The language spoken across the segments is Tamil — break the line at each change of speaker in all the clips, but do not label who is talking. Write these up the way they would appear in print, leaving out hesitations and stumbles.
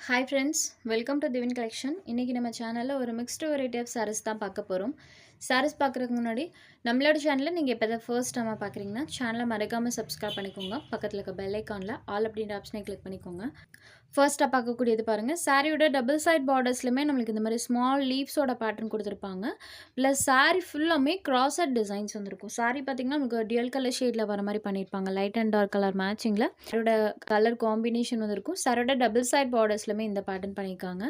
Hi friends, welcome to Divin Collection. இன்னைக்கு நம்ம சேனல்ல ஒரு மிக்ஸ்டு வெரைட்டி ஆஃப் sarees தான் பார்க்க போறோம். sarees பார்க்கறதுக்கு முன்னாடி நம்மளோட சேனலை நீங்க இப்பதான் ஃபர்ஸ்ட் டைமா பார்க்கறீங்கன்னா சேனலை மறக்காம சப்ஸ்கிரைப் பண்ணிக்கோங்க. பக்கத்துல இருக்க பெல் ஐகான்ல ஆல் அப்படின்ற ஆப்ஷனை கிளிக் பண்ணிக்கோங்க. ஃபர்ஸ்ட்டாக பார்க்கக்கூடியது பாருங்கள், சாரியோட டபுள் சைட் பார்டர்ஸ்லையுமே நம்மளுக்கு இந்த மாதிரி ஸ்மால் லீவ்ஸோட பேட்டர்ன் கொடுத்துருப்பாங்க. ப்ளஸ் சாரி ஃபுல்லாமே கிராஸட் டிசைன்ஸ் வந்துருக்கும். சாரி பார்த்திங்கன்னா நமக்கு டியூல் கலர் ஷேடில் வர மாதிரி பண்ணியிருப்பாங்க. லைட் அண்ட் டார்க் கலர் மேட்சிங்கில் சாரியோட கலர் காம்பினேஷன் வந்துருக்கும். சாரியோட டபுள் சைட் பார்டர்ஸ்லையுமே இந்த பேட்டர்ன் பண்ணியிருக்காங்க.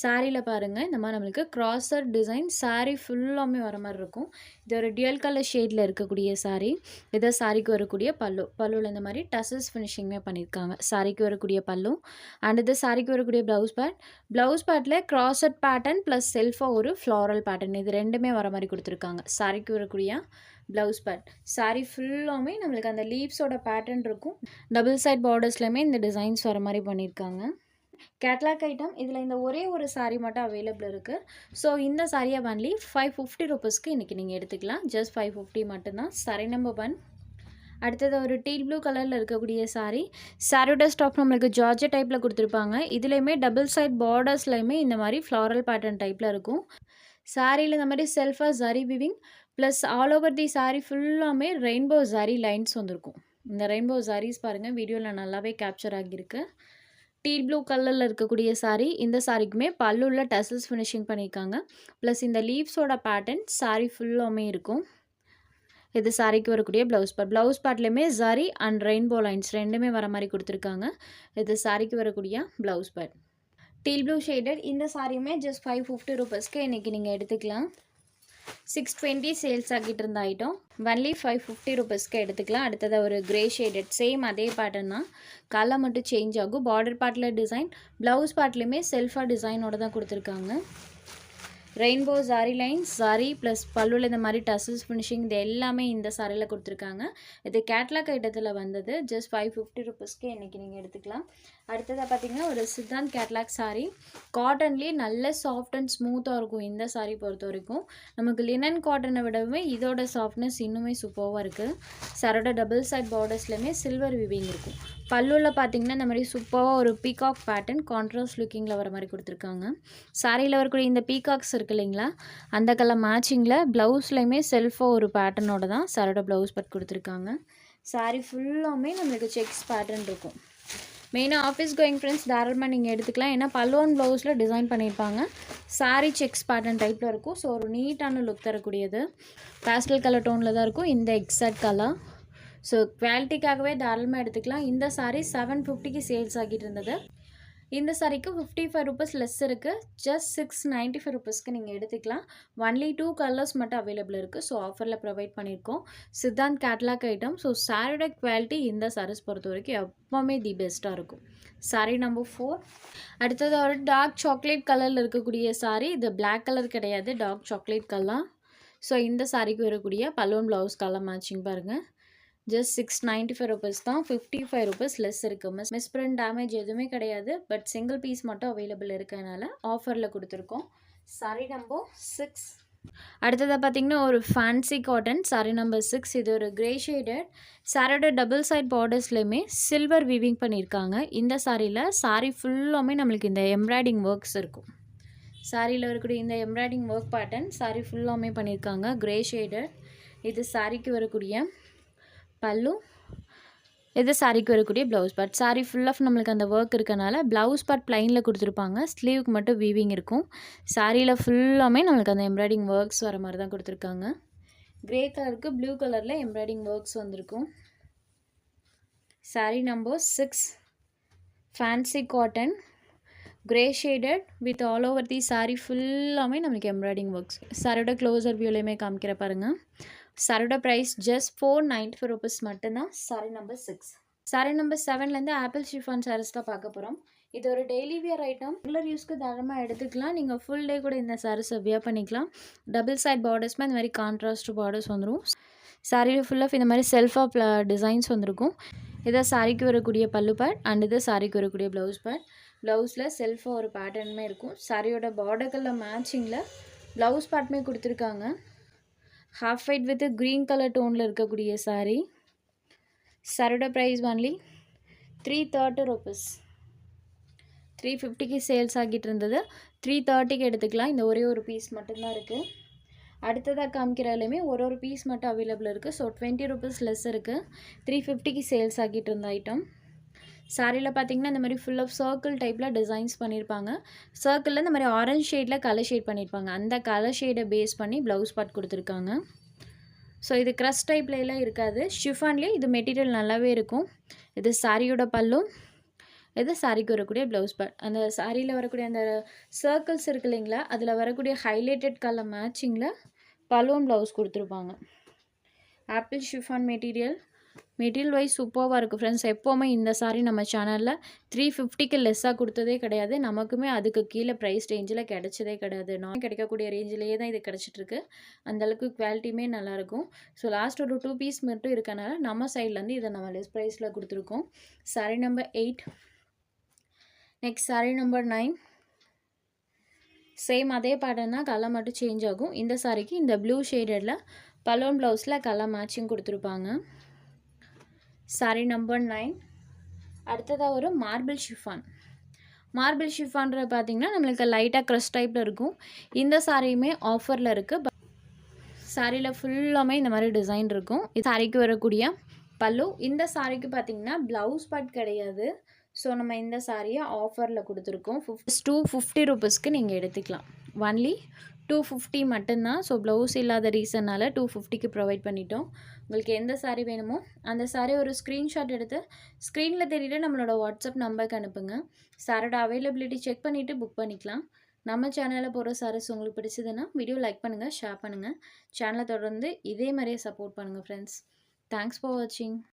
சாரியில் பாருங்கள், இந்த மாதிரி நம்மளுக்கு கிராஸட் டிசைன் சாரி ஃபுல்லாமே வர மாதிரி இருக்கும். இது ஒரு டியூல் கலர் ஷேடில் இருக்கக்கூடிய சாரி. இதை சாரிக்கு வரக்கூடிய பல்லுவில் இந்த மாதிரி டசல்ஸ் ஃபினிஷிங்குமே பண்ணியிருக்காங்க. சாரிக்கு வரக்கூடிய பல்லு அண்ட் இது சாரிக்கு வரக்கூடிய ப்ளவுஸ் பேட்டில் கிராஸட் பேட்டர்ன் ப்ளஸ் செல்ஃபாக ஒரு ஃப்ளாரல் பேட்டர்ன், இது ரெண்டுமே வர மாதிரி கொடுத்துருக்காங்க. சாரிக்கு வரக்கூடிய ப்ளவுஸ் பேட் சாரி ஃபுல்லாமே நம்மளுக்கு அந்த லீவ்ஸோட பேட்டர்ன் இருக்கும். டபுள் சைட் பார்டர்ஸ்லையுமே இந்த டிசைன்ஸ் வர மாதிரி பண்ணியிருக்காங்க. கேட்லாக் ஐட்டம் இதில் இந்த ஒரே ஒரு சாரீ மட்டும் அவைலபிள் இருக்குது. ஸோ இந்த சாரியை ஒன்லி 550 ருபீஸ்க்கு இன்றைக்கி நீங்கள் எடுத்துக்கலாம். ஜஸ்ட் 550 மட்டும்தான். சாரி நம்பர் 1. அடுத்தது ஒரு டீல் ப்ளூ கலரில் இருக்கக்கூடிய சாரீ. சாரியோட ஸ்டாக் நம்மளுக்கு ஜார்ஜெட் டைப்பில் கொடுத்துருப்பாங்க. இதுலேயுமே டபுள் சைட் பார்டர்ஸ்லையுமே இந்த மாதிரி ஃப்ளாரல் பேட்டர்ன் டைப்பில் இருக்கும். சாரியில் இந்த மாதிரி செல்ஃபாக zari weaving plus all over the sari ஃபுல்லாமே ரெயின்போ ஜரி லைன்ஸ் வந்துருக்கும். இந்த ரெயின்போ ஜாரீஸ் பாருங்கள், வீடியோவில் நல்லாவே கேப்சர் ஆகியிருக்கு. டீல் ப்ளூ கலரில் இருக்கக்கூடிய சாரீ. இந்த சாரிக்குமே பல்லுள்ள டசல்ஸ் ஃபினிஷிங் பண்ணியிருக்காங்க. ப்ளஸ் இந்த லீவ்ஸோட பேட்டர்ன் சாரீ ஃபுல்லாமே இருக்கும். இது சாரிக்கு வரக்கூடிய ப்ளவுஸ் பார்ட்லேயுமே ஜரி அண்ட் ரெயின்போ லைன்ஸ் ரெண்டுமே வர மாதிரி கொடுத்துருக்காங்க. இது சாரிக்கு வரக்கூடிய blouse part. Teal blue shaded இந்த சாரியுமே ஜஸ்ட் 550 ருபீஸ்க்கு இன்றைக்கி நீங்கள் எடுத்துக்கலாம். 620 சேல்ஸ் ஆகிட்டு இருந்த ஐட்டம் ஒன்லி 550 ருபீஸ்க்கு எடுத்துக்கலாம். அடுத்தது ஒரு கிரே ஷேடட் சேம் அதே பேட்டர்ன் தான், கலர் மட்டும் சேஞ்ச் ஆகும். பார்டர் பார்ட்டில் டிசைன், ப்ளவுஸ் பார்ட்லேயுமே செல்ஃபாக டிசைனோட தான் கொடுத்துருக்காங்க. Rainbow zari lines zari plus பல்லுவில் இந்த மாதிரி டசல்ஸ் ஃபினிஷிங் இது எல்லாமே இந்த சாரியில் கொடுத்துருக்காங்க. இது கேட்லாக் ஐட்டத்தில் வந்தது. ஜஸ்ட் 550 ருபீஸ்க்கு இன்றைக்கி நீங்கள் எடுத்துக்கலாம். அடுத்ததாக பார்த்திங்கன்னா ஒரு சித்தாந்த் கேட்லாக் சாரீ. காட்டன்லேயே நல்ல சாஃப்ட் அண்ட் ஸ்மூத்தாக இருக்கும் இந்த சாரீ பொறுத்த வரைக்கும். நமக்கு லினன் காட்டனை விடவே இதோட சாஃப்ட்னஸ் இன்னுமே சூப்பராக இருக்குது. சாரோட டபுள் சைட் பார்டர்ஸ்லையுமே சில்வர் விவிங் இருக்கும். பல்லுவில் பார்த்திங்கன்னா இந்த மாதிரி சூப்பராக ஒரு பீகாக் பேட்டர்ன் கான்ட்ராஸ்ட் லுக்கிங்கில் வர மாதிரி கொடுத்துருக்காங்க. சாரியில் வரக்கூடிய இந்த பீகாக்ஸ் இருக்குது இல்லைங்களா, அந்த கலர் மேட்சிங்கில் ப்ளவுஸ்லையுமே செல்ஃபாக ஒரு பேட்டர்னோட தான் சாரோட ப்ளவுஸ் பட் கொடுத்துருக்காங்க. சாரி ஃபுல்லாமே நம்மளுக்கு செக்ஸ் பேட்டர்ன் இருக்கும். மெயினாக ஆஃபீஸ் கோயிங் ஃப்ரெண்ட்ஸ் தாராளமாக நீங்கள் எடுத்துக்கலாம். ஏன்னா பல்லுவன் ப்ளவுஸில் டிசைன் பண்ணியிருப்பாங்க. சாரி செக்ஸ் பேட்டர்ன் டைப்பில் இருக்கும். ஸோ ஒரு நீட்டான லுக் தரக்கூடியது. பேஸ்டல் கலர் டோனில் தான் இருக்கும் இந்த எக்ஸாக்ட் கலர். ஸோ குவாலிட்டிக்காகவே தாராளமாக எடுத்துக்கலாம். இந்த சாரீ 750க்கு சேல்ஸ் ஆகிட்டு இருந்தது. இந்த சாரிக்கு 55 ருபீஸ் லெஸ் இருக்குது. ஜஸ்ட் 695 ருபீஸ்க்கு நீங்கள் எடுத்துக்கலாம். ஒன்லி 2 கலர்ஸ் மட்டும் அவைலபிள் இருக்குது. ஸோ ஆஃபரில் ப்ரொவைட் பண்ணியிருக்கோம். Siddhant catalogue item. ஸோ சாரியோட குவாலிட்டி இந்த சாரீஸ் பொறுத்த வரைக்கும் எப்போவுமே தி பெஸ்ட்டாக இருக்கும். சாரீ நம்பர் 4. அடுத்தது ஒரு டார்க் சாக்லேட் கலரில் இருக்கக்கூடிய சாரீ. இது பிளாக் கலர் கிடையாது, டார்க் சாக்லேட் கலர். ஸோ இந்த சாரிக்கு வரக்கூடிய பலூன் ப்ளவுஸ் கலர் மேட்சிங் பாருங்கள். ஜஸ்ட் 695 ருபீஸ் தான். 55 ருபீஸ் லெஸ் இருக்குது. மிஸ்பிரிண்ட் டேமேஜ் எதுவுமே கிடையாது. பட் சிங்கிள் பீஸ் மட்டும் அவைலபிள் இருக்கிறதுனால ஆஃபரில் கொடுத்துருக்கோம். Sorry number 6. அடுத்ததாக பார்த்திங்கன்னா ஒரு ஃபேன்சி காட்டன் சாரி நம்பர் 6. இது ஒரு கிரே ஷேடட். சாரியோட டபுள் சைட் பார்டர்ஸ்லையுமே சில்வர் வீவிங் பண்ணியிருக்காங்க. இந்த சாரியில் சாரி ஃபுல்லாமே நம்மளுக்கு இந்த எம்ப்ராய்டிங் ஒர்க்ஸ் இருக்கும். சாரியில் வரக்கூடிய இந்த எம்ப்ராய்டிங் ஒர்க் பேட்டர்ன் சாரி ஃபுல்லாமே பண்ணியிருக்காங்க. Grey shaded. இது சாரிக்கு வரக்கூடிய பல்லு, இது சாரிக்கு வரக்கூடிய blouse part. Sari full of நம்மளுக்கு அந்த ஒர்க் இருக்கனால ப்ளவுஸ் பார்ட் ப்ளைனில் கொடுத்துருப்பாங்க. ஸ்லீவுக்கு மட்டும் வீவிங் இருக்கும். சாரியில் ஃபுல்லாமே நம்மளுக்கு அந்த எம்ப்ராய்டிங் ஒர்க்ஸ் வர மாதிரி தான் கொடுத்துருக்காங்க. கிரே கலருக்கு ப்ளூ கலரில் எம்ப்ராய்டிங் ஒர்க்ஸ் வந்திருக்கும். Sari number 6. Fancy cotton grey shaded with all over the sari ஃபுல்லாமே நம்மளுக்கு எம்ப்ராய்டிங் ஒர்க்ஸ். சாரியோட க்ளோசர் வியூலையுமே காமிக்கிற பாருங்கள். சாரியோட ப்ரைஸ் ஜஸ்ட் 495 ருபீஸ் மட்டும்தான். சாரி நம்பர் 6. சாரி நம்பர் 7லேருந்து ஆப்பிள் ஷிஃபான் சாரீஸ் தான் பார்க்க போகிறோம். இது ஒரு டெய்லி வியர் ஐட்டம். ரெகுலர் யூஸ்க்கு தாராளமாக எடுத்துக்கலாம். நீங்கள் ஃபுல் டே கூட இந்த சாரீஸை வியர் பண்ணிக்கலாம். டபுள் சைட் பார்டர்ஸ்மே இந்த மாதிரி கான்ட்ராஸ்ட் பார்டர்ஸ் வந்துடும். சாரியில் ஃபுல் ஆஃப் இந்த மாதிரி செல்ஃபாக டிசைன்ஸ் வந்துருக்கும். இதை சாரிக்கு வரக்கூடிய பல்லு பேட் அண்ட் இது சாரிக்கு வரக்கூடிய ப்ளவுஸ் பேட். ப்ளவுஸில் செல்ஃபாக ஒரு பேட்டர்னுமே இருக்கும். சாரியோட பார்டர்களில் மேட்சிங்கில் ப்ளவுஸ் பார்ட்டுமே கொடுத்துருக்காங்க. Half white with green colour டோனில் இருக்கக்கூடிய சாரீ. சாரியோட ப்ரைஸ் ஒன்லி 330 ருபீஸ். 350க்கு சேல்ஸ் ஆகிட்டு இருந்தது. 330க்கு எடுத்துக்கலாம். இந்த ஒரே ஒரு பீஸ் மட்டும்தான் இருக்குது. அடுத்ததாக காமிக்கிறதுலையுமே ஒரு பீஸ் மட்டும் அவைலபிள் இருக்குது. ஸோ 20 ரூபீஸ் லெஸ் இருக்குது. 350க்கு சேல்ஸ் ஆகிட்டு இருந்த ஐட்டம். சாரியில் பார்த்தீங்கன்னா இந்த மாதிரி ஃபுல் ஆஃப் சர்க்கிள் டைப்பில் டிசைன்ஸ் பண்ணியிருப்பாங்க. சர்க்கிளில் இந்த மாதிரி ஆரஞ்ச் ஷேடில் கலர் ஷேட் பண்ணியிருப்பாங்க. அந்த கலர் ஷேடை பேஸ் பண்ணி ப்ளவுஸ் பார்ட் கொடுத்துருக்காங்க. ஸோ இது க்ரஷ் டைப்லலாம் இருக்காது. ஷிஃபான்லேயே இது மெட்டீரியல் நல்லாவே இருக்கும். இது சாரியோட பல்லு, இது சாரிக்கு வரக்கூடிய ப்ளவுஸ் பார்ட். அந்த சாரியில் வரக்கூடிய அந்த சர்க்கிள்ஸ் இருக்கு இல்லைங்களா, அதில் வரக்கூடிய ஹைலைட்டட் கலர் மேட்சிங்கில் பல்லுவும் ப்ளவுஸ் கொடுத்துருப்பாங்க. ஆப்பிள் ஷிஃபான் மெட்டீரியல் வைஸ் சூப்பராக இருக்குது ஃப்ரெண்ட்ஸ். எப்போவுமே இந்த சாரீ நம்ம சேனலில் 350க்கு லெஸ்ஸாக கொடுத்ததே கிடையாது. நமக்குமே அதுக்கு கீழே ப்ரைஸ் ரேஞ்சில் கிடைச்சதே கிடையாது. நான் கிடைக்கக்கூடிய ரேஞ்சிலேயே தான் இது கிடச்சிட்ருக்கு. அந்தளவுக்கு குவாலிட்டியுமே நல்லாயிருக்கும். ஸோ லாஸ்ட் ஒரு 2 பீஸ் மட்டும் இருக்கனால நம்ம சைட்லேருந்து இதை நம்ம லெஸ் ப்ரைஸில் கொடுத்துருக்கோம். Sari number 8. Next sari number 9. Same அதே பேட்டர்ன் தான், கலர் மட்டும் சேஞ்ச் ஆகும். இந்த சாரிக்கு இந்த ப்ளூ ஷேடடில் பலூன் ப்ளவுஸில் கலர் மேட்சிங் கொடுத்துருப்பாங்க. சாரீ நம்பர் 9. அடுத்ததாக ஒரு மார்பிள் ஷிஃபான்ற பார்த்தீங்கன்னா நம்மளுக்கு லைட்டாக க்ரஷ் டைப்பில் இருக்கும். இந்த சாரியுமே ஆஃபரில் இருக்குது. சாரியில் ஃபுல்லாமே இந்த மாதிரி டிசைன் இருக்கும். இது சாரிக்கு வரக்கூடிய பல்லு. இந்த சாரிக்கு பார்த்தீங்கன்னா ப்ளவுஸ் பார்ட் கிடையாது. ஸோ நம்ம இந்த சாரியை ஆஃபரில் கொடுத்துருக்கோம். 250 ரூபீஸ்க்கு நீங்கள் எடுத்துக்கலாம். ஒன்லி 250 மட்டும்தான். ஸோ ப்ளவுஸ் இல்லாத ரீசன்னால் 250க்கு ப்ரொவைட் பண்ணிட்டோம். உங்களுக்கு எந்த சாரீ வேணுமோ அந்த சாரீ ஒரு ஸ்க்ரீன்ஷாட் எடுத்து ஸ்க்ரீனில் தெரியிட்டு நம்மளோட வாட்ஸ்அப் நம்பருக்கு அனுப்புங்க. சாரோட அவைலபிலிட்டி செக் பண்ணிவிட்டு புக் பண்ணிக்கலாம். நம்ம சேனலில் போகிற சாரீஸ் உங்களுக்கு பிடிச்சதுன்னா வீடியோ லைக் பண்ணுங்கள், ஷேர் பண்ணுங்கள். சேனலை தொடர்ந்து இதே மாதிரியே சப்போர்ட் பண்ணுங்கள் ஃப்ரெண்ட்ஸ். தேங்க்ஸ் ஃபார் வாட்சிங்.